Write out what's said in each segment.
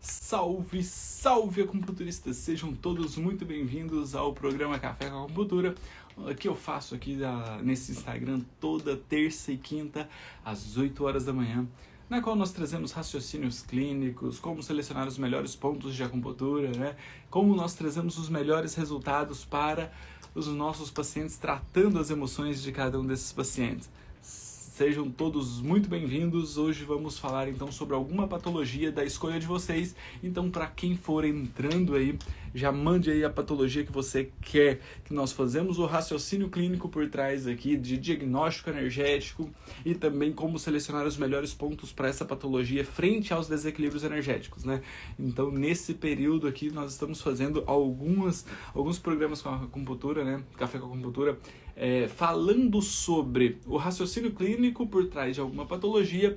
Salve, salve acupunturistas! Sejam todos muito bem-vindos ao programa Café com Acupuntura, que eu faço aqui nesse Instagram toda terça e quinta às 8 horas da manhã, na qual nós trazemos raciocínios clínicos, como selecionar os melhores pontos de acupuntura, né? Como nós trazemos os melhores resultados para os nossos pacientes, tratando as emoções de cada um desses pacientes. Sejam todos muito bem-vindos. Hoje vamos falar então sobre alguma patologia da escolha de vocês. Então, para quem for entrando aí, já mande aí a patologia que você quer, que nós fazemos o raciocínio clínico por trás aqui de diagnóstico energético e também como selecionar os melhores pontos para essa patologia frente aos desequilíbrios energéticos, né? Então, nesse período aqui, nós estamos fazendo alguns programas com a acupuntura, né? Café com a acupuntura, falando sobre o raciocínio clínico por trás de alguma patologia,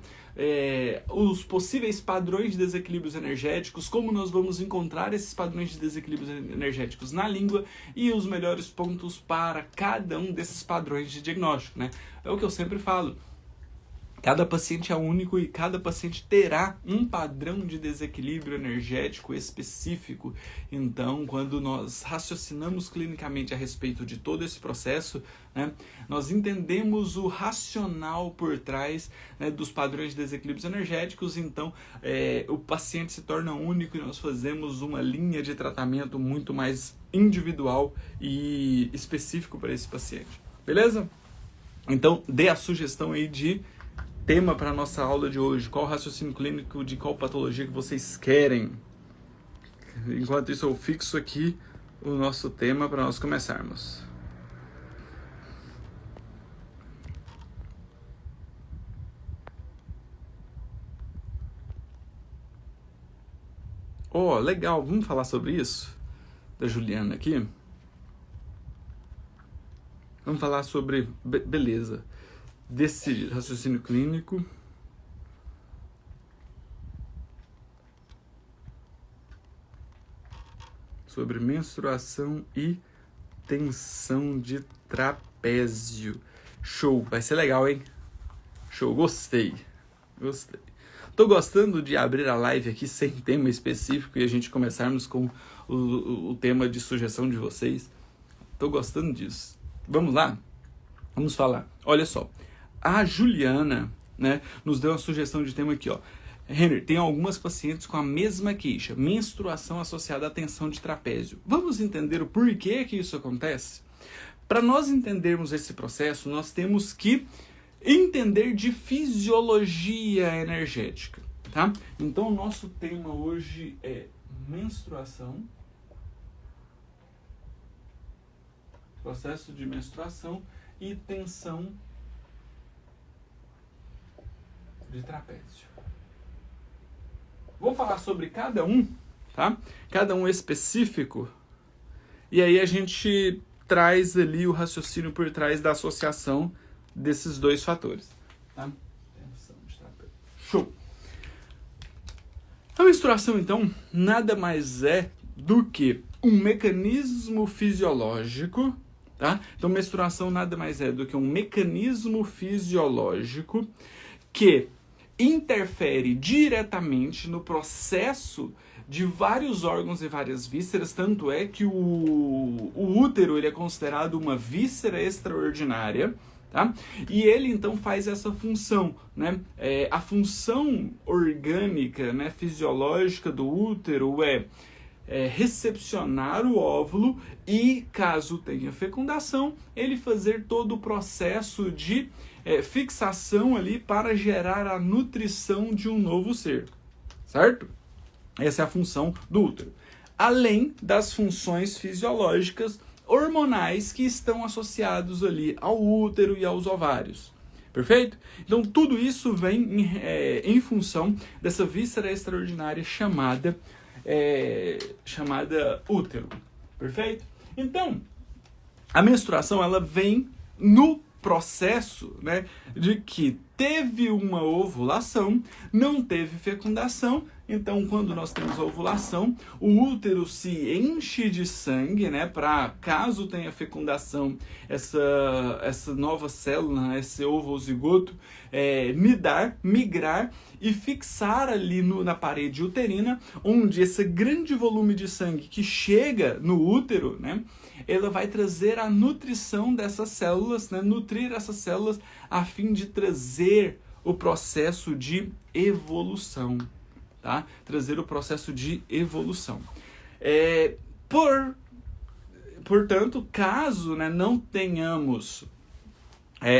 os possíveis padrões de desequilíbrios energéticos, como nós vamos encontrar esses padrões de desequilíbrios energéticos na língua e os melhores pontos para cada um desses padrões de diagnóstico, né? É o que eu sempre falo. Cada paciente é único e cada paciente terá um padrão de desequilíbrio energético específico. Então, quando nós raciocinamos clinicamente a respeito de todo esse processo, né, nós entendemos o racional por trás, né, dos padrões de desequilíbrios energéticos. Então, o paciente se torna único e nós fazemos uma linha de tratamento muito mais individual e específico para esse paciente. Beleza? Então, dê a sugestão aí de tema para a nossa aula de hoje. Qual raciocínio clínico de qual patologia que vocês querem? Enquanto isso, eu fixo aqui o nosso tema para nós começarmos. Legal. Vamos falar sobre isso? Da Juliana aqui. Vamos falar sobre... Beleza. Desse raciocínio clínico. Sobre menstruação e tensão de trapézio. Show, vai ser legal, hein? Show, gostei. Tô gostando de abrir a live aqui sem tema específico e a gente começarmos com o tema de sugestão de vocês. Tô gostando disso. Vamos lá? Vamos falar. Olha só. A Juliana, né, nos deu uma sugestão de tema aqui, ó. Henry, tem algumas pacientes com a mesma queixa, menstruação associada à tensão de trapézio. Vamos entender o porquê que isso acontece? Para nós entendermos esse processo, nós temos que entender de fisiologia energética, tá? Então, o nosso tema hoje é menstruação, processo de menstruação e tensão de trapézio. Vou falar sobre cada um, tá? Cada um específico. E aí a gente traz ali o raciocínio por trás da associação desses dois fatores, tá? Tensão de trapézio. Show! A menstruação, então, nada mais é do que um mecanismo fisiológico, tá? Então, menstruação nada mais é do que um mecanismo fisiológico que interfere diretamente no processo de vários órgãos e várias vísceras, tanto é que o útero ele é considerado uma víscera extraordinária, tá? E ele então faz essa função, né? A função orgânica, né, fisiológica do útero é recepcionar o óvulo e, caso tenha fecundação, ele fazer todo o processo de fixação ali para gerar a nutrição de um novo ser, certo? Essa é a função do útero. Além das funções fisiológicas hormonais que estão associados ali ao útero e aos ovários. Perfeito? Então, tudo isso vem em função dessa víscera extraordinária chamada útero. Perfeito? Então, a menstruação ela vem no processo, né, de que teve uma ovulação, não teve fecundação Então, quando nós temos a ovulação, o útero se enche de sangue, né, para caso tenha fecundação, essa nova célula, né, esse ovo ou zigoto, migrar e fixar ali na parede uterina, onde esse grande volume de sangue que chega no útero, né, ela vai trazer a nutrição dessas células, né, nutrir essas células a fim de trazer o processo de evolução. Tá? Trazer o processo de evolução. Portanto, caso, né, não tenhamos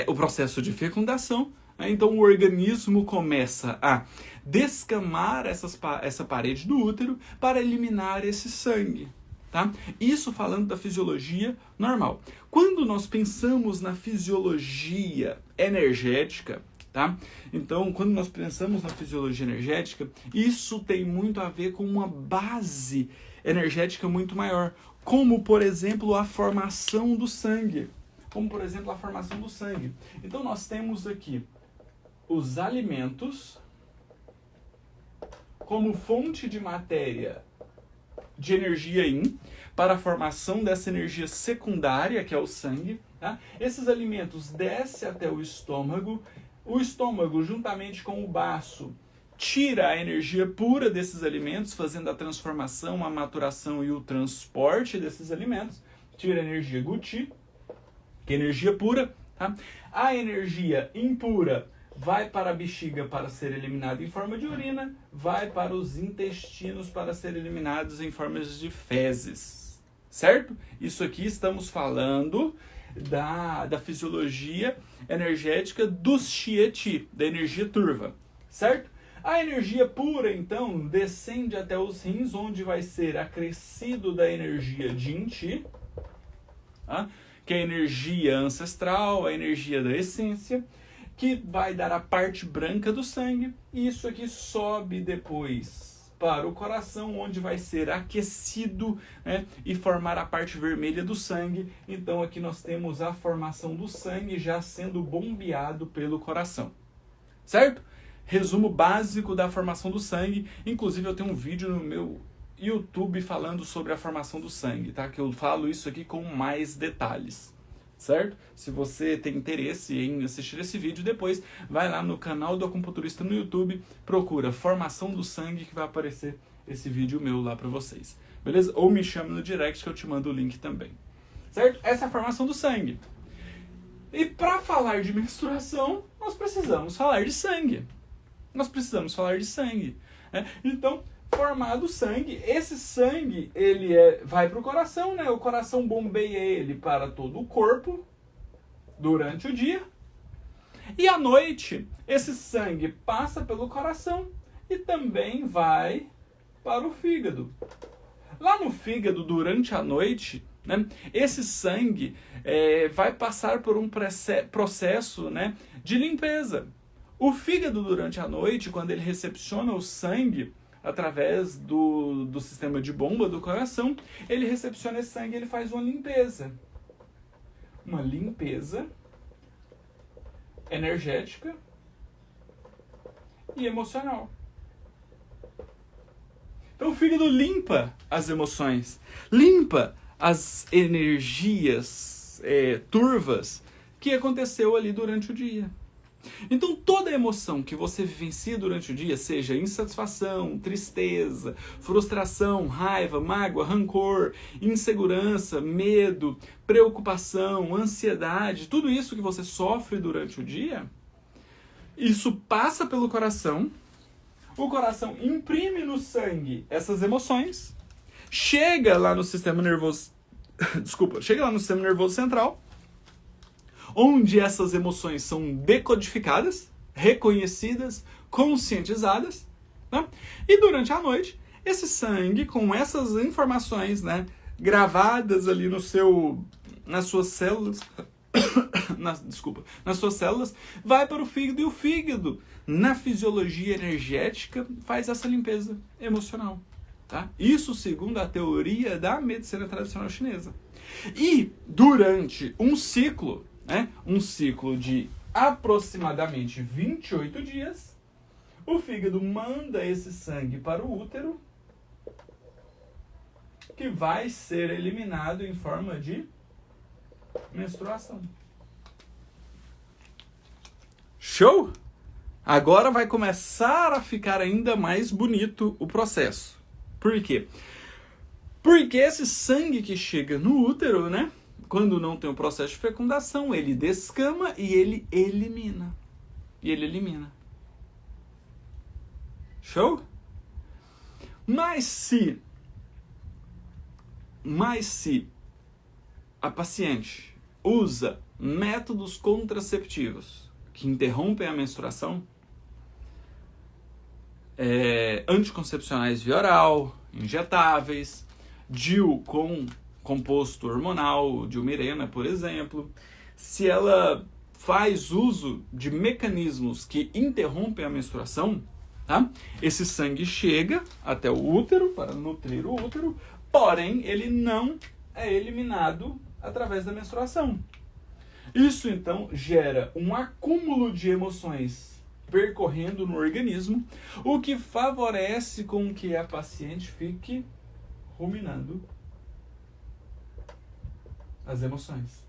o processo de fecundação, né, então o organismo começa a descamar essa parede do útero para eliminar esse sangue. Tá? Isso falando da fisiologia normal. Quando nós pensamos na fisiologia energética, tá? Então, quando nós pensamos na fisiologia energética, isso tem muito a ver com uma base energética muito maior, como, por exemplo, a formação do sangue. Então, nós temos aqui os alimentos como fonte de matéria de energia yin para a formação dessa energia secundária, que é o sangue. Tá? Esses alimentos descem até o estômago. O estômago, juntamente com o baço, tira a energia pura desses alimentos, fazendo a transformação, a maturação e o transporte desses alimentos. Tira a energia guti, que é energia pura. Tá? A energia impura vai para a bexiga para ser eliminada em forma de urina, vai para os intestinos para ser eliminados em formas de fezes. Certo? Isso aqui estamos falando da fisiologia energética dos Chieti, da energia turva, certo? A energia pura, então, descende até os rins, onde vai ser acrescido da energia Jin-Chi, tá? Que é a energia ancestral, a energia da essência, que vai dar a parte branca do sangue, e isso aqui sobe depois para o coração, onde vai ser aquecido, né, e formar a parte vermelha do sangue. Então aqui nós temos a formação do sangue já sendo bombeado pelo coração, certo? Resumo básico da formação do sangue. Inclusive eu tenho um vídeo no meu YouTube falando sobre a formação do sangue, tá? Que eu falo isso aqui com mais detalhes, certo? Se você tem interesse em assistir esse vídeo, depois vai lá no canal do Acupunturista no YouTube, procura Formação do Sangue, que vai aparecer esse vídeo meu lá pra vocês, beleza? Ou me chama no direct que eu te mando o link também, certo? Essa é a formação do sangue. E para falar de menstruação, nós precisamos falar de sangue. Né? Então, formado o sangue, esse sangue ele vai para o coração, né? O coração bombeia ele para todo o corpo durante o dia, e à noite esse sangue passa pelo coração e também vai para o fígado. Lá no fígado, durante a noite, né, esse sangue vai passar por um processo, né, de limpeza. O fígado, durante a noite, quando ele recepciona o sangue através do sistema de bomba do coração, ele recepciona esse sangue e ele faz uma limpeza. Uma limpeza energética e emocional. Então o fígado limpa as emoções, limpa as energias turvas que aconteceu ali durante o dia. Então toda emoção que você vivencia durante o dia, seja insatisfação, tristeza, frustração, raiva, mágoa, rancor, insegurança, medo, preocupação, ansiedade, tudo isso que você sofre durante o dia, isso passa pelo coração, o coração imprime no sangue essas emoções, chega lá no sistema nervoso, chega lá no sistema nervoso central, onde essas emoções são decodificadas, reconhecidas, conscientizadas, né? E durante a noite, esse sangue, com essas informações, né, gravadas ali nas suas células, nas suas células, vai para o fígado, e o fígado, na fisiologia energética, faz essa limpeza emocional. Tá? Isso segundo a teoria da medicina tradicional chinesa. E durante um ciclo de aproximadamente 28 dias, O fígado manda esse sangue para o útero, que vai ser eliminado em forma de menstruação. Show? Agora vai começar a ficar ainda mais bonito o processo. Por quê? Porque esse sangue que chega no útero, né? Quando não tem o processo de fecundação, ele descama e ele elimina. Show? Mas se a paciente usa métodos contraceptivos que interrompem a menstruação, anticoncepcionais via oral, injetáveis, DIU com composto hormonal, Dilmirena, por exemplo, se ela faz uso de mecanismos que interrompem a menstruação, tá? Esse sangue chega até o útero para nutrir o útero, porém ele não é eliminado através da menstruação. Isso então gera um acúmulo de emoções percorrendo no organismo, o que favorece com que a paciente fique ruminando as emoções.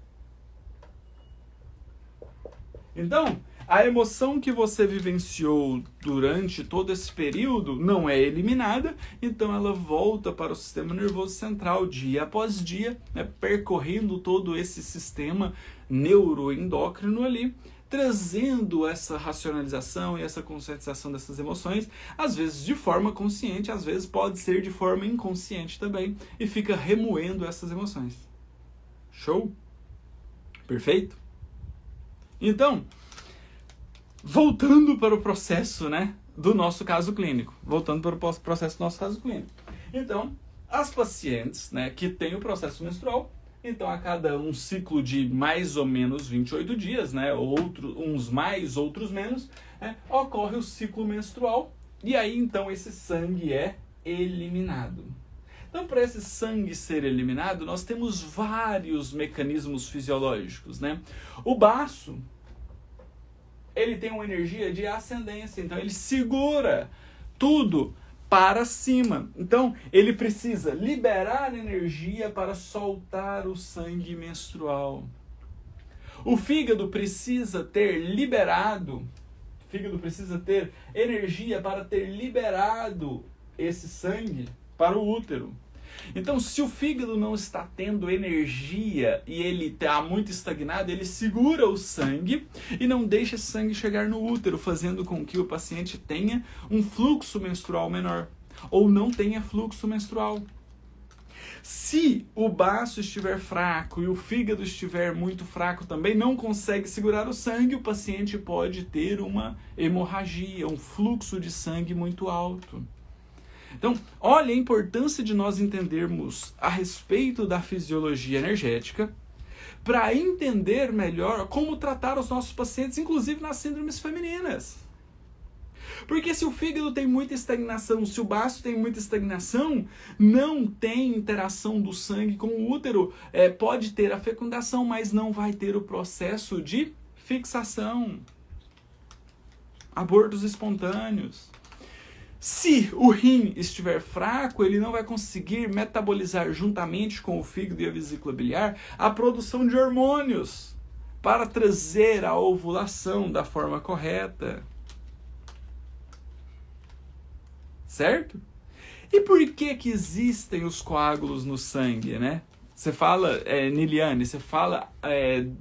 Então, a emoção que você vivenciou durante todo esse período não é eliminada, então ela volta para o sistema nervoso central dia após dia, né, percorrendo todo esse sistema neuroendócrino ali, trazendo essa racionalização e essa conscientização dessas emoções, às vezes de forma consciente, às vezes pode ser de forma inconsciente também, e fica remoendo essas emoções. Show? Perfeito? Então, voltando para o processo, né, do nosso caso clínico. Então, as pacientes, né, que têm o processo menstrual, então a cada um ciclo de mais ou menos 28 dias, né, uns mais, outros menos, ocorre o ciclo menstrual e aí então esse sangue é eliminado. Então, para esse sangue ser eliminado, nós temos vários mecanismos fisiológicos, né? O baço, ele tem uma energia de ascendência, então ele segura tudo para cima. Então, ele precisa liberar energia para soltar o sangue menstrual. O fígado precisa ter energia para ter liberado esse sangue para o útero. Então, se o fígado não está tendo energia e ele está muito estagnado, ele segura o sangue e não deixa esse sangue chegar no útero, fazendo com que o paciente tenha um fluxo menstrual menor ou não tenha fluxo menstrual. Se o baço estiver fraco e o fígado estiver muito fraco também, não consegue segurar o sangue, o paciente pode ter uma hemorragia, um fluxo de sangue muito alto. Então, olha a importância de nós entendermos a respeito da fisiologia energética para entender melhor como tratar os nossos pacientes, inclusive nas síndromes femininas. Porque se o fígado tem muita estagnação, se o baço tem muita estagnação, não tem interação do sangue com o útero, pode ter a fecundação, mas não vai ter o processo de fixação, abortos espontâneos. Se o rim estiver fraco, ele não vai conseguir metabolizar juntamente com o fígado e a vesícula biliar a produção de hormônios para trazer a ovulação da forma correta. Certo? E por que existem os coágulos no sangue, né? Você fala, Niliane,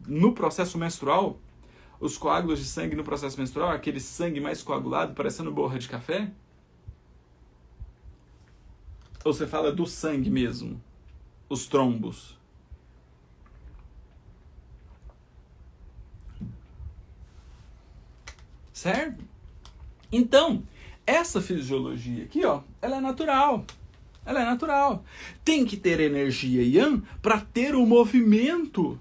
no processo menstrual, os coágulos de sangue no processo menstrual, aquele sangue mais coagulado, parecendo borra de café? Ou você fala do sangue mesmo? Os trombos? Certo? Então, essa fisiologia aqui, ó, ela é natural. Ela é natural. Tem que ter energia yang para ter o movimento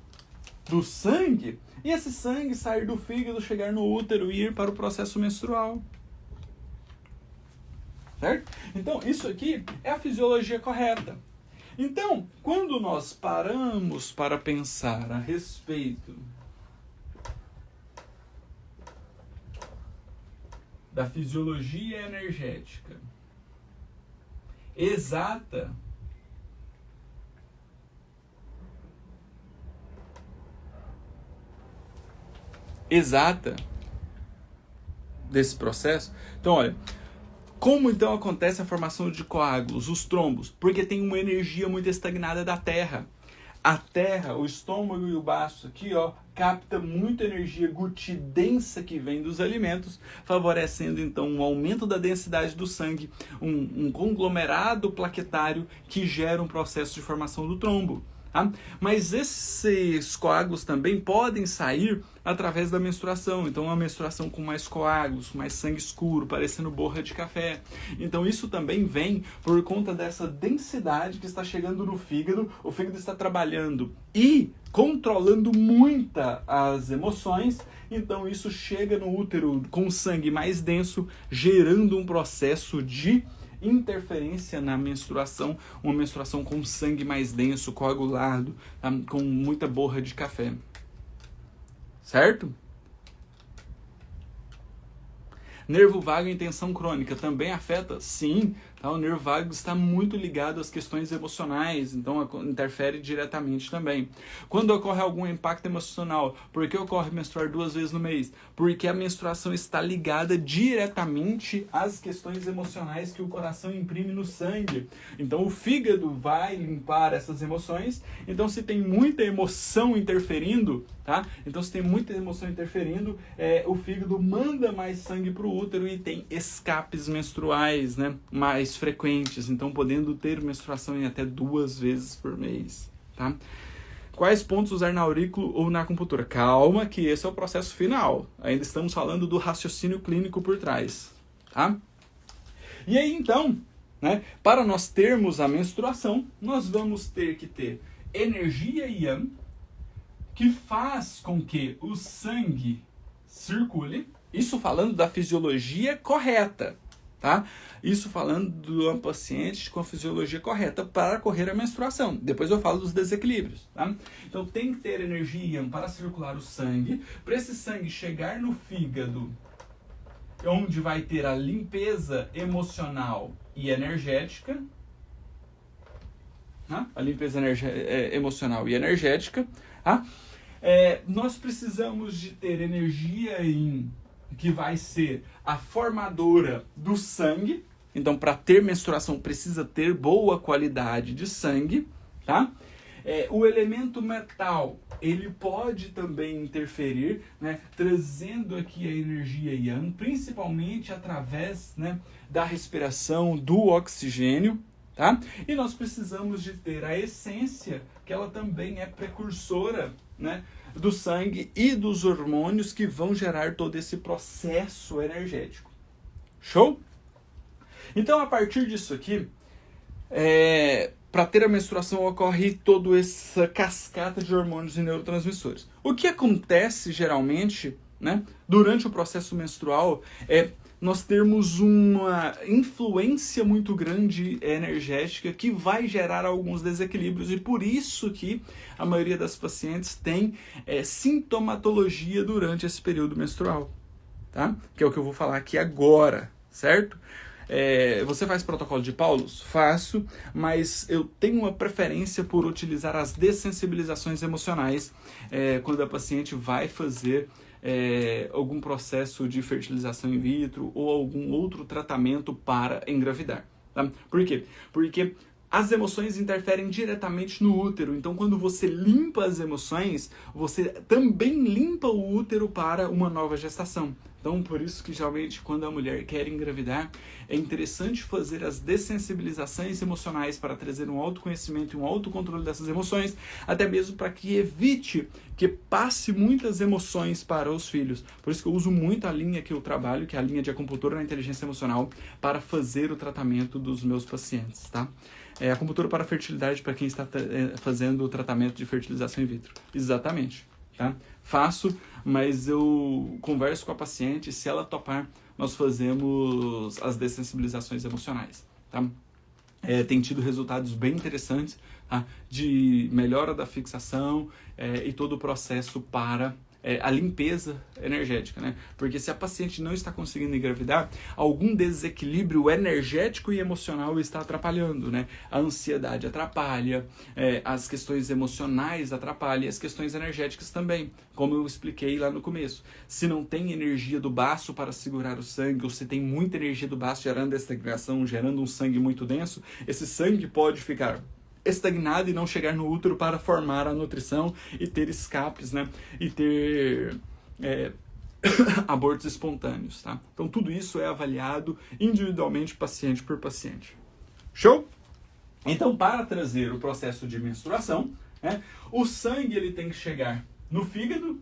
do sangue e esse sangue sair do fígado, chegar no útero e ir para o processo menstrual. Certo? Então, isso aqui é a fisiologia correta. Então, quando nós paramos para pensar a respeito da fisiologia energética exata desse processo. Então, olha, como então acontece a formação de coágulos, os trombos? Porque tem uma energia muito estagnada da Terra. A Terra, o estômago e o baço aqui, ó, capta muita energia Gucci densa que vem dos alimentos, favorecendo então um aumento da densidade do sangue, um conglomerado plaquetário que gera um processo de formação do trombo. Tá? Mas esses coágulos também podem sair através da menstruação. Então, uma menstruação com mais coágulos, mais sangue escuro, parecendo borra de café. Então, isso também vem por conta dessa densidade que está chegando no fígado. O fígado está trabalhando e controlando muito as emoções. Então, isso chega no útero com sangue mais denso, gerando um processo de interferência na menstruação, uma menstruação com sangue mais denso, coagulado, tá? Com muita borra de café. Certo? Nervo vago em tensão crônica também afeta? Sim. Tá? O nervo vago está muito ligado às questões emocionais, então interfere diretamente também. Quando ocorre algum impacto emocional, por que ocorre menstruar 2 vezes no mês? Porque a menstruação está ligada diretamente às questões emocionais que o coração imprime no sangue. Então o fígado vai limpar essas emoções. Então se tem muita emoção interferindo, tá? Então se tem muita emoção interferindo, o fígado manda mais sangue para o útero e tem escapes menstruais, né, mais frequentes, então podendo ter menstruação em até 2 vezes por mês, tá? Quais pontos usar na aurículo ou na acupuntura? Calma, que esse é o processo final. Ainda estamos falando do raciocínio clínico por trás, tá? E aí então, né, para nós termos a menstruação, nós vamos ter que ter energia yang, que faz com que o sangue circule. Isso falando da fisiologia correta, tá? Isso falando de uma paciente com a fisiologia correta para ocorrer a menstruação. Depois eu falo dos desequilíbrios, tá? Então tem que ter energia para circular o sangue, para esse sangue chegar no fígado, onde vai ter a limpeza emocional e energética, tá? A limpeza emocional e energética, tá? Nós precisamos de ter energia que vai ser a formadora do sangue. Então, para ter menstruação, precisa ter boa qualidade de sangue, tá? O elemento metal, ele pode também interferir, né, trazendo aqui a energia yang, principalmente através, né, da respiração do oxigênio, tá? E nós precisamos de ter a essência, que ela também é precursora, né, do sangue e dos hormônios que vão gerar todo esse processo energético. Show? Então, a partir disso aqui, para ter a menstruação ocorre toda essa cascata de hormônios e neurotransmissores. O que acontece geralmente, né, durante o processo menstrual é nós termos uma influência muito grande energética que vai gerar alguns desequilíbrios, e por isso que a maioria das pacientes tem sintomatologia durante esse período menstrual, tá? Que é o que eu vou falar aqui agora, certo? Você faz protocolo de Paulus? Faço, mas eu tenho uma preferência por utilizar as dessensibilizações emocionais quando a paciente vai fazer algum processo de fertilização in vitro ou algum outro tratamento para engravidar. Tá? Por quê? Porque as emoções interferem diretamente no útero. Então, quando você limpa as emoções, você também limpa o útero para uma nova gestação. Então, por isso que geralmente quando a mulher quer engravidar, é interessante fazer as dessensibilizações emocionais para trazer um autoconhecimento e um autocontrole dessas emoções, até mesmo para que evite que passe muitas emoções para os filhos. Por isso que eu uso muito a linha que eu trabalho, que é a linha de acupuntura na inteligência emocional, para fazer o tratamento dos meus pacientes, tá? Acupuntura para fertilidade para quem está fazendo o tratamento de fertilização in vitro. Exatamente, tá? Faço, mas eu converso com a paciente, se ela topar, nós fazemos as dessensibilizações emocionais, tá? Tem tido resultados bem interessantes, tá? De melhora da fixação e todo o processo para a limpeza energética, né? Porque se a paciente não está conseguindo engravidar, algum desequilíbrio energético e emocional está atrapalhando, né? A ansiedade atrapalha, as questões emocionais atrapalham e as questões energéticas também, como eu expliquei lá no começo. Se não tem energia do baço para segurar o sangue, ou se tem muita energia do baço gerando estagnação, gerando um sangue muito denso, esse sangue pode ficar estagnado e não chegar no útero para formar a nutrição e ter escapes, né? E ter abortos espontâneos, tá? Então tudo isso é avaliado individualmente, paciente por paciente. Show? Então, para trazer o processo de menstruação, né, o sangue ele tem que chegar no fígado.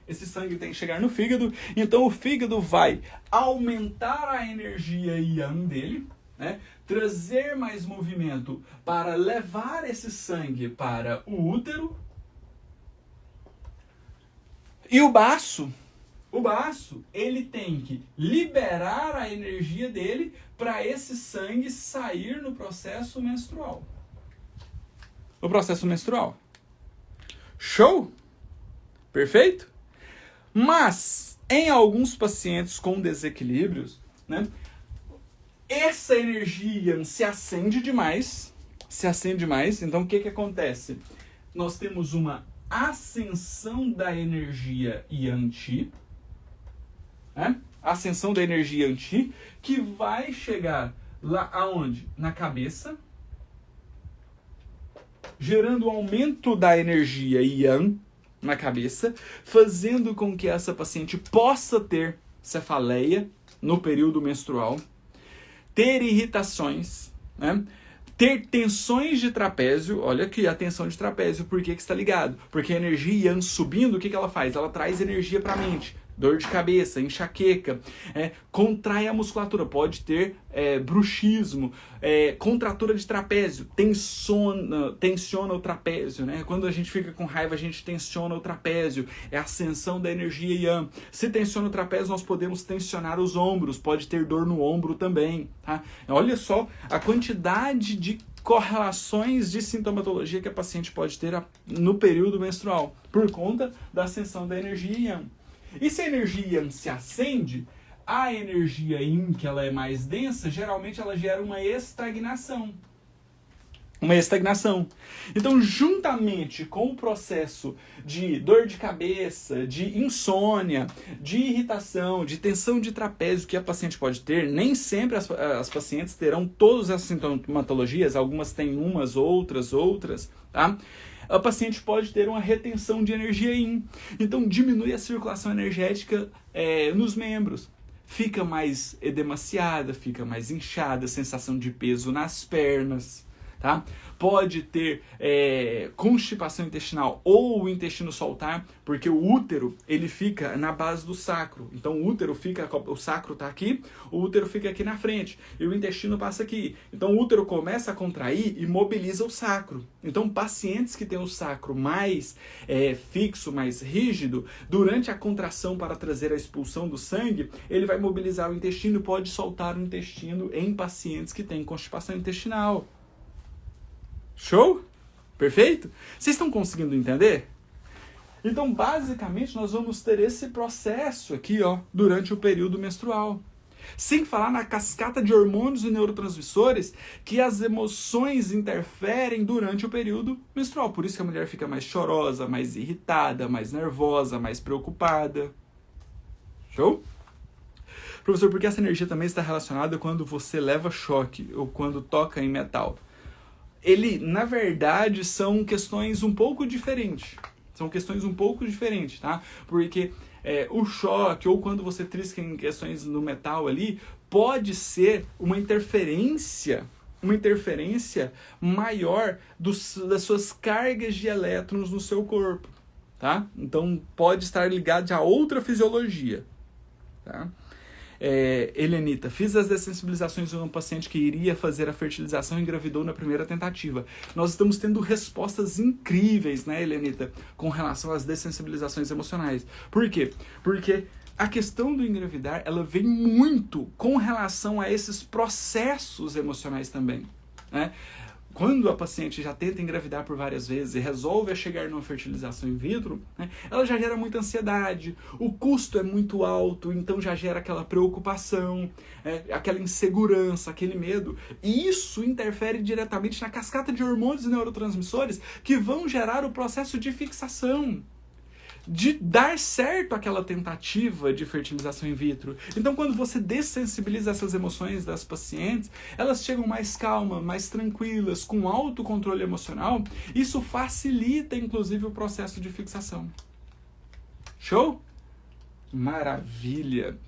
Esse sangue tem que chegar no fígado. Então o fígado vai aumentar a energia yang dele, né, trazer mais movimento para levar esse sangue para o útero. E o baço, ele tem que liberar a energia dele para esse sangue sair no processo menstrual. O processo menstrual. Show? Perfeito? Mas, em alguns pacientes com desequilíbrios, né, essa energia se acende demais. Então, o que acontece? Nós temos uma ascensão da energia Yang-Qi, né? Ascensão da energia Yang-Qi, que vai chegar lá aonde? Na cabeça, gerando um aumento da energia Yang na cabeça, fazendo com que essa paciente possa ter cefaleia no período menstrual, ter irritações, né? Ter tensões de trapézio. Olha aqui a tensão de trapézio, por que está ligado? Porque a energia Yang subindo, o que ela faz? Ela traz energia para a mente. Dor de cabeça, enxaqueca, contrai a musculatura, pode ter bruxismo, contratura de trapézio, tensiona o trapézio, né? Quando a gente fica com raiva, a gente tensiona o trapézio, é a ascensão da energia Yang. Se tensiona o trapézio, nós podemos tensionar os ombros, pode ter dor no ombro também, tá? Olha só a quantidade de correlações de sintomatologia que a paciente pode ter no período menstrual, por conta da ascensão da energia Yang. E se a energia Yang se acende, a energia Yin, que ela é mais densa, geralmente ela gera uma estagnação. Então, juntamente com o processo de dor de cabeça, de insônia, de irritação, de tensão de trapézio que a paciente pode ter, nem sempre as pacientes terão todas as sintomatologias, algumas têm umas, outras, tá? A paciente pode ter uma retenção de energia Yin. Então, diminui a circulação energética nos membros. Fica mais edemaciada, fica mais inchada, sensação de peso nas pernas, tá? Pode ter constipação intestinal ou o intestino soltar, porque o útero ele fica na base do sacro. Então o sacro está aqui, o útero fica aqui na frente e o intestino passa aqui. Então o útero começa a contrair e mobiliza o sacro. Então pacientes que têm o sacro mais fixo, mais rígido, durante a contração para trazer a expulsão do sangue, ele vai mobilizar o intestino e pode soltar o intestino em pacientes que têm constipação intestinal. Show? Perfeito? Vocês estão conseguindo entender? Então, basicamente, nós vamos ter esse processo aqui, ó, durante o período menstrual. Sem falar na cascata de hormônios e neurotransmissores que as emoções interferem durante o período menstrual. Por isso que a mulher fica mais chorosa, mais irritada, mais nervosa, mais preocupada. Show? Professor, por que essa energia também está relacionada quando você leva choque ou quando toca em metal? Na verdade, são questões um pouco diferentes. Tá? Porque o choque, ou quando você trisca em questões no metal ali, pode ser uma interferência maior das suas cargas de elétrons no seu corpo. Tá? Então, pode estar ligado a outra fisiologia. Tá? Helenita, fiz as dessensibilizações de um paciente que iria fazer a fertilização e engravidou na primeira tentativa. Nós estamos tendo respostas incríveis, né, Helenita, com relação às dessensibilizações emocionais. Por quê? Porque a questão do engravidar, ela vem muito com relação a esses processos emocionais também, né? quando a paciente já tenta engravidar por várias vezes e resolve chegar numa fertilização in vitro, né, ela já gera muita ansiedade, o custo é muito alto, então já gera aquela preocupação, aquela insegurança, aquele medo. E isso interfere diretamente na cascata de hormônios e neurotransmissores que vão gerar o processo de fixação, de dar certo aquela tentativa de fertilização in vitro. Então, quando você dessensibiliza essas emoções das pacientes, elas chegam mais calmas, mais tranquilas, com autocontrole emocional. Isso facilita, inclusive, o processo de fixação. Show? Maravilha!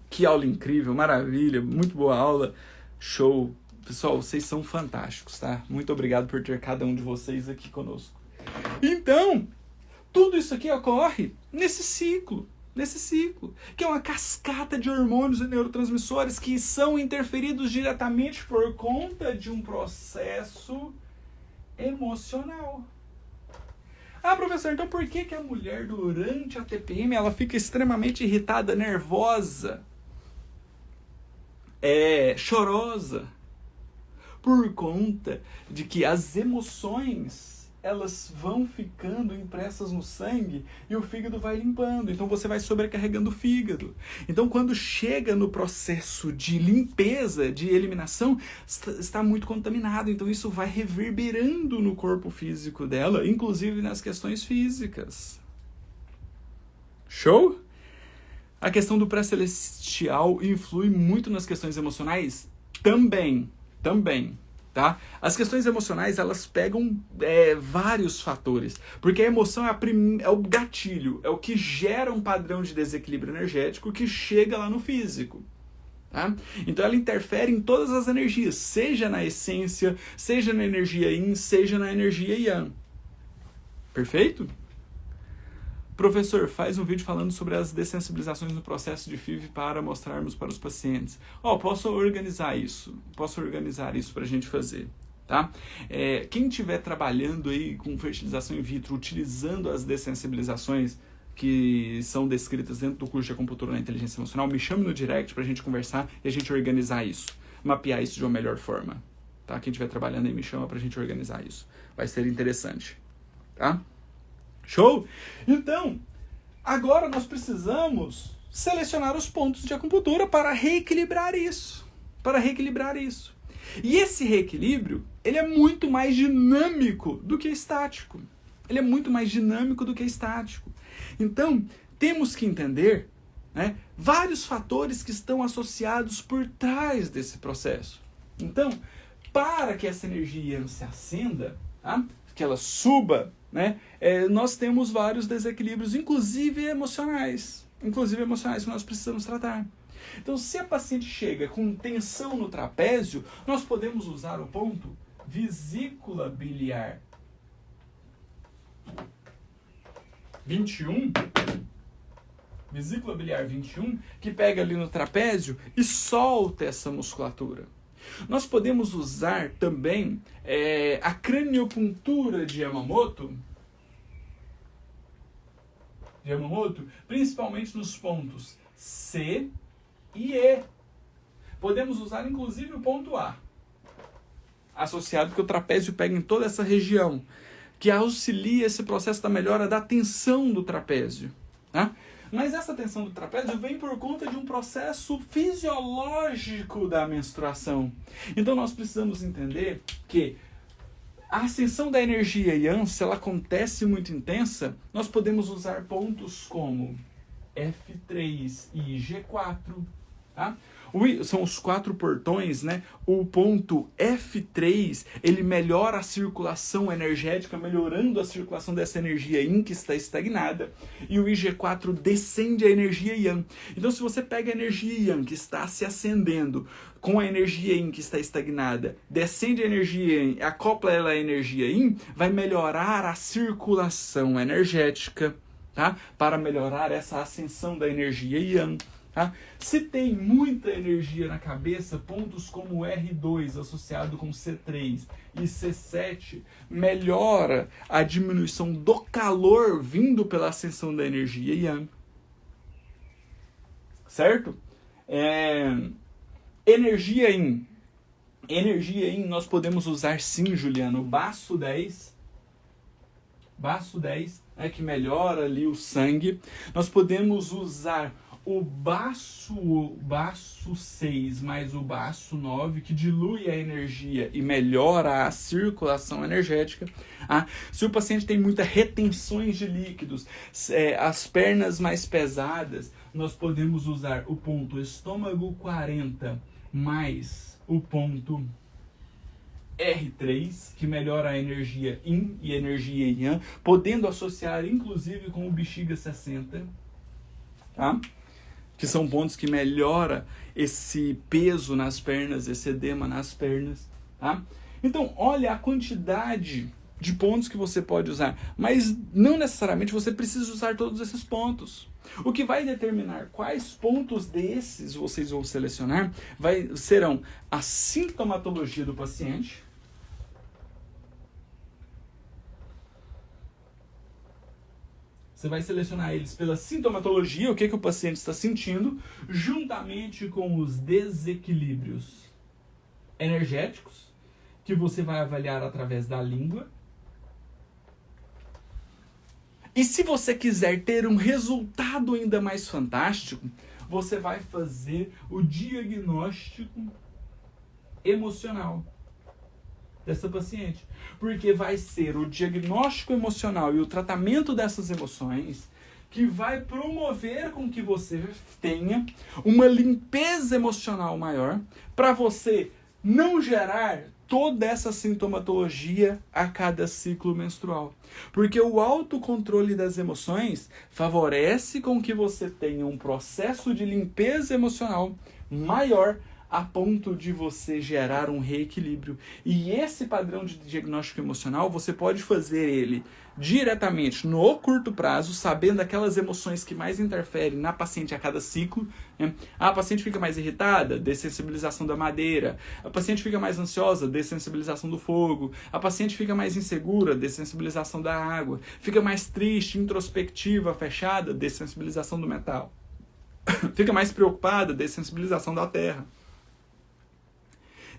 Que aula incrível, maravilha, muito boa aula, show. Pessoal, vocês são fantásticos, tá? Muito obrigado por ter cada um de vocês aqui conosco. Então, tudo isso aqui ocorre nesse ciclo, que é uma cascata de hormônios e neurotransmissores que são interferidos diretamente por conta de um processo emocional. Ah, professor, então por que a mulher durante a TPM ela fica extremamente irritada, nervosa, chorosa? Por conta de que as emoções elas vão ficando impressas no sangue e o fígado vai limpando. Então você vai sobrecarregando o fígado. Então quando chega no processo de limpeza, de eliminação, está muito contaminado. Então isso vai reverberando no corpo físico dela, inclusive nas questões físicas. Show? A questão do pré-celestial influi muito nas questões emocionais? Também. Tá? As questões emocionais, elas pegam vários fatores, porque a emoção é o gatilho, é o que gera um padrão de desequilíbrio energético que chega lá no físico. Tá? Então ela interfere em todas as energias, seja na essência, seja na energia yin, seja na energia yang. Perfeito? Professor, faz um vídeo falando sobre as dessensibilizações no processo de FIV para mostrarmos para os pacientes. Posso organizar isso para a gente fazer, tá? Quem estiver trabalhando aí com fertilização in vitro, utilizando as dessensibilizações que são descritas dentro do curso de acupuntura na inteligência emocional, me chame no direct para a gente conversar e a gente organizar isso, mapear isso de uma melhor forma, tá? Quem estiver trabalhando aí me chama para a gente organizar isso. Vai ser interessante, tá? Show? Então, agora nós precisamos selecionar os pontos de acupuntura para reequilibrar isso. E esse reequilíbrio, ele é muito mais dinâmico do que estático. Então, temos que entender, né, vários fatores que estão associados por trás desse processo. Então, para que essa energia se acenda, tá, que ela suba, né, nós temos vários desequilíbrios, inclusive emocionais que nós precisamos tratar. Então, se a paciente chega com tensão no trapézio, nós podemos usar o ponto vesícula biliar 21, que pega ali no trapézio e solta essa musculatura. Nós podemos usar também a craniopuntura de Yamamoto, principalmente nos pontos C e E. Podemos usar inclusive o ponto A, associado que o trapézio pega em toda essa região, que auxilia esse processo da melhora da tensão do trapézio, tá? Mas essa tensão do trapézio vem por conta de um processo fisiológico da menstruação. Então nós precisamos entender que a ascensão da energia yang, se ela acontece muito intensa, nós podemos usar pontos como F3 e G4, tá? São os 4 portões, né? O ponto F3, ele melhora a circulação energética, melhorando a circulação dessa energia yin que está estagnada. E o IG4 descende a energia yang. Então, se você pega a energia yang que está se acendendo com a energia yin que está estagnada, descende a energia yin, acopla ela à energia yin, vai melhorar a circulação energética, tá? Para melhorar essa ascensão da energia yang. Tá? Se tem muita energia na cabeça, pontos como R2 associado com C3 e C7 melhora a diminuição do calor vindo pela ascensão da energia yang. Certo? Energia yin Energia Yin, nós podemos usar sim, Juliano, o Baço 10, que melhora ali o sangue. Nós podemos usar o Baço 6 mais o Baço 9, que dilui a energia e melhora a circulação energética. Se o paciente tem muitas retenções de líquidos, as pernas mais pesadas, nós podemos usar o ponto estômago 40 mais o ponto R3, que melhora a energia Yin e energia Yang, podendo associar inclusive com o bexiga 60, tá? Que são pontos que melhora esse peso nas pernas, esse edema nas pernas, tá? Então, olha a quantidade de pontos que você pode usar, mas não necessariamente você precisa usar todos esses pontos. O que vai determinar quais pontos desses vocês vão selecionar serão a sintomatologia do paciente, você vai selecionar eles pela sintomatologia, o que o paciente está sentindo, juntamente com os desequilíbrios energéticos, que você vai avaliar através da língua. E se você quiser ter um resultado ainda mais fantástico, você vai fazer o diagnóstico emocional dessa paciente. Porque vai ser o diagnóstico emocional e o tratamento dessas emoções que vai promover com que você tenha uma limpeza emocional maior para você não gerar toda essa sintomatologia a cada ciclo menstrual. Porque o autocontrole das emoções favorece com que você tenha um processo de limpeza emocional maior a ponto de você gerar um reequilíbrio. E esse padrão de diagnóstico emocional, você pode fazer ele diretamente no curto prazo, sabendo aquelas emoções que mais interferem na paciente a cada ciclo, né? A paciente fica mais irritada, dessensibilização da madeira. A paciente fica mais ansiosa, dessensibilização do fogo. A paciente fica mais insegura, dessensibilização da água. Fica mais triste, introspectiva, fechada, dessensibilização do metal. Fica mais preocupada, dessensibilização da terra.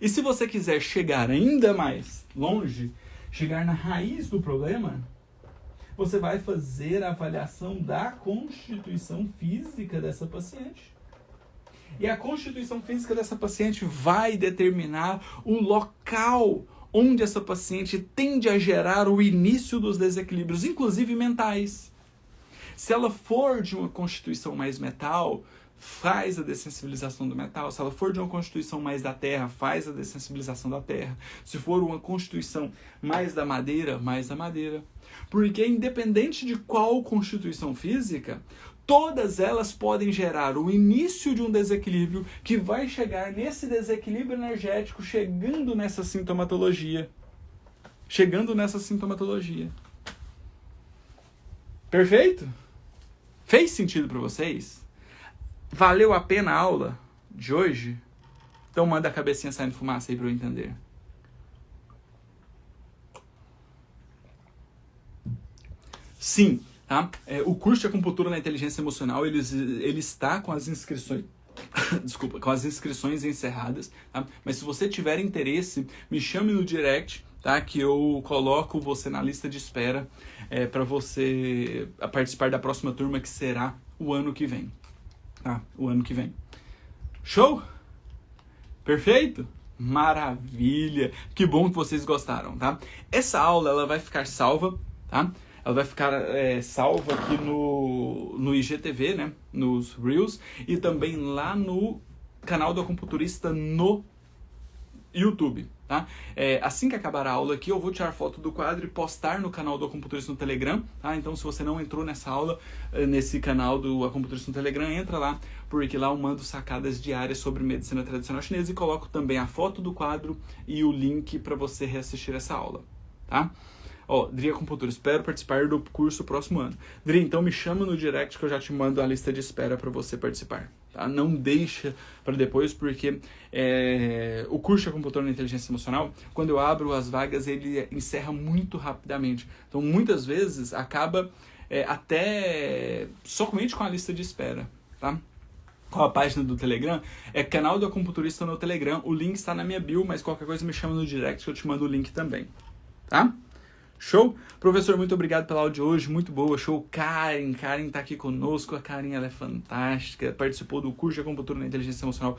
E se você quiser chegar ainda mais longe, chegar na raiz do problema, você vai fazer a avaliação da constituição física dessa paciente. E a constituição física dessa paciente vai determinar o local onde essa paciente tende a gerar o início dos desequilíbrios, inclusive mentais. Se ela for de uma constituição mais metal, faz a dessensibilização do metal. Se ela for de uma constituição mais da terra, faz a dessensibilização da terra. Se for uma constituição mais da madeira, mais da madeira. Porque independente de qual constituição física, todas elas podem gerar o início de um desequilíbrio que vai chegar nesse desequilíbrio energético, chegando nessa sintomatologia. Perfeito? Fez sentido para vocês? Valeu a pena a aula de hoje? Então manda a cabecinha saindo fumaça aí para eu entender. Sim, tá? O curso de acupuntura na inteligência emocional, ele está com as inscrições com as inscrições encerradas, tá? Mas se você tiver interesse, me chame no direct, tá? Que eu coloco você na lista de espera para você participar da próxima turma, que será o ano que vem. Tá? O ano que vem. Show? Perfeito? Maravilha! Que bom que vocês gostaram, tá? Essa aula, ela vai ficar salva, tá? Ela vai ficar salva aqui no IGTV, né? Nos Reels, e também lá no canal do Acupunturista no YouTube, tá? Assim que acabar a aula aqui, eu vou tirar foto do quadro e postar no canal do Acupunturista no Telegram, tá? Então, se você não entrou nessa aula, nesse canal do Acupunturista no Telegram, entra lá, porque lá eu mando sacadas diárias sobre medicina tradicional chinesa e coloco também a foto do quadro e o link para você reassistir essa aula, tá? Dri Acupuntura, espero participar do curso próximo ano. Dri, então me chama no direct que eu já te mando a lista de espera para você participar. Tá? Não deixa para depois, porque o curso de acupuntura na inteligência emocional, quando eu abro as vagas, ele encerra muito rapidamente. Então, muitas vezes, acaba até somente com a lista de espera. Tá? qual a página do Telegram, é canal do acupunturista no Telegram. O link está na minha bio, mas qualquer coisa me chama no direct que eu te mando o link também, tá? Show? Professor, muito obrigado pela aula de hoje, muito boa, show. Karen tá aqui conosco, a Karen ela é fantástica, participou do curso de acupuntura na inteligência emocional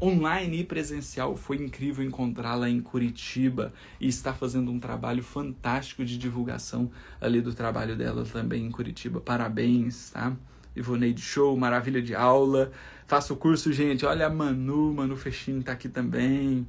online e presencial, foi incrível encontrá-la em Curitiba e está fazendo um trabalho fantástico de divulgação ali do trabalho dela também em Curitiba, parabéns, tá? Ivoneide, show, maravilha de aula, faça o curso, gente, olha a Manu Fechini tá aqui também,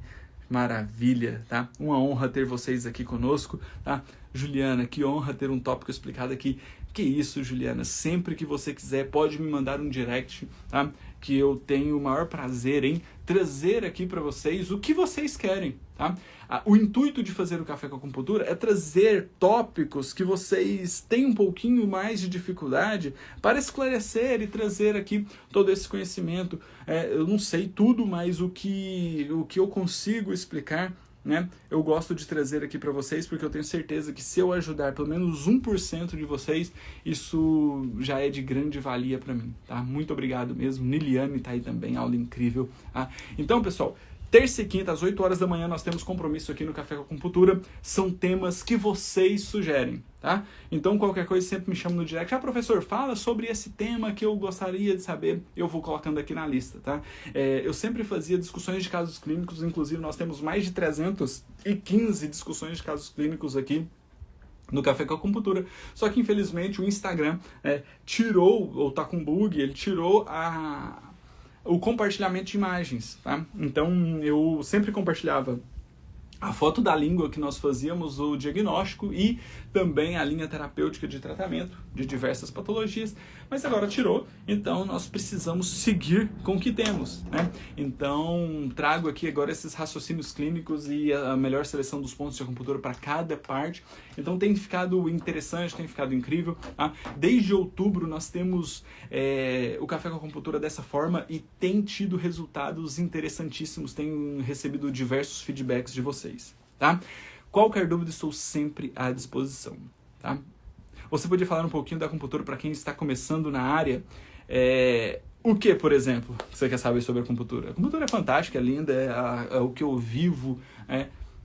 maravilha, tá? Uma honra ter vocês aqui conosco, tá? Juliana, que honra ter um tópico explicado aqui. Que isso, Juliana, sempre que você quiser pode me mandar um direct, tá? Que eu tenho o maior prazer em trazer aqui para vocês o que vocês querem, tá? O intuito de fazer o Café com Acupuntura é trazer tópicos que vocês têm um pouquinho mais de dificuldade para esclarecer e trazer aqui todo esse conhecimento. Eu não sei tudo, mas o que eu consigo explicar, né, eu gosto de trazer aqui para vocês, porque eu tenho certeza que se eu ajudar pelo menos 1% de vocês, isso já é de grande valia para mim, tá? Muito obrigado mesmo. Niliane tá aí também, aula incrível, tá? Então, pessoal, terça e quinta, às 8 horas da manhã, nós temos compromisso aqui no Café com Acupuntura. São temas que vocês sugerem, tá? Então, qualquer coisa, sempre me chama no direct. Ah, professor, fala sobre esse tema que eu gostaria de saber. Eu vou colocando aqui na lista, tá? Eu sempre fazia discussões de casos clínicos. Inclusive, nós temos mais de 315 discussões de casos clínicos aqui no Café com Acupuntura. Só que, infelizmente, o Instagram tirou, ou tá com bug, ele tirou o compartilhamento de imagens, tá? Então, eu sempre compartilhava a foto da língua que nós fazíamos, o diagnóstico e também a linha terapêutica de tratamento de diversas patologias, mas agora tirou, então nós precisamos seguir com o que temos, né? Então, trago aqui agora esses raciocínios clínicos e a melhor seleção dos pontos de acupuntura para cada parte. Então, tem ficado interessante, tem ficado incrível, tá? Desde outubro nós temos o Café com Acupuntura dessa forma e tem tido resultados interessantíssimos, tenho recebido diversos feedbacks de vocês, tá? Qualquer dúvida, estou sempre à disposição, tá? Você podia falar um pouquinho da acupuntura para quem está começando na área? O que, por exemplo, você quer saber sobre a acupuntura? A acupuntura é fantástica, é linda, é o que eu vivo,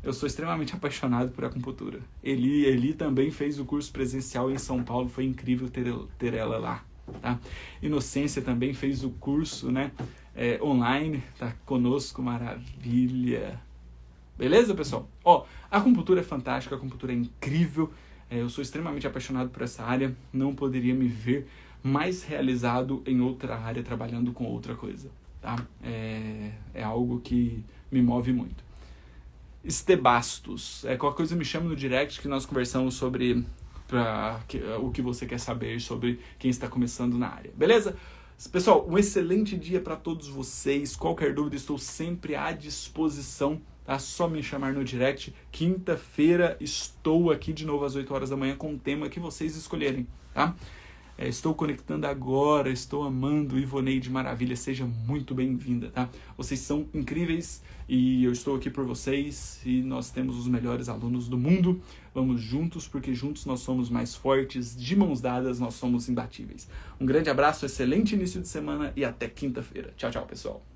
Eu sou extremamente apaixonado por acupuntura. Eli também fez o curso presencial em São Paulo, foi incrível ter ela lá, tá? Inocência também fez o curso, né, online, tá conosco, maravilha. Beleza, pessoal? A acupuntura é fantástica, a acupuntura é incrível, eu sou extremamente apaixonado por essa área, não poderia me ver mais realizado em outra área, trabalhando com outra coisa, tá? É algo que me move muito. Estebastos, qualquer coisa me chama no direct que nós conversamos sobre o que você quer saber sobre quem está começando na área, beleza? Pessoal, um excelente dia para todos vocês, qualquer dúvida estou sempre à disposição, tá? Só me chamar no direct. Quinta-feira estou aqui de novo às 8 horas da manhã com o tema que vocês escolherem, tá? Estou conectando agora, estou amando. Ivoneide, maravilha, seja muito bem-vinda, tá? Vocês são incríveis e eu estou aqui por vocês e nós temos os melhores alunos do mundo. Vamos juntos, porque juntos nós somos mais fortes, de mãos dadas nós somos imbatíveis. Um grande abraço, excelente início de semana e até quinta-feira. Tchau, tchau, pessoal.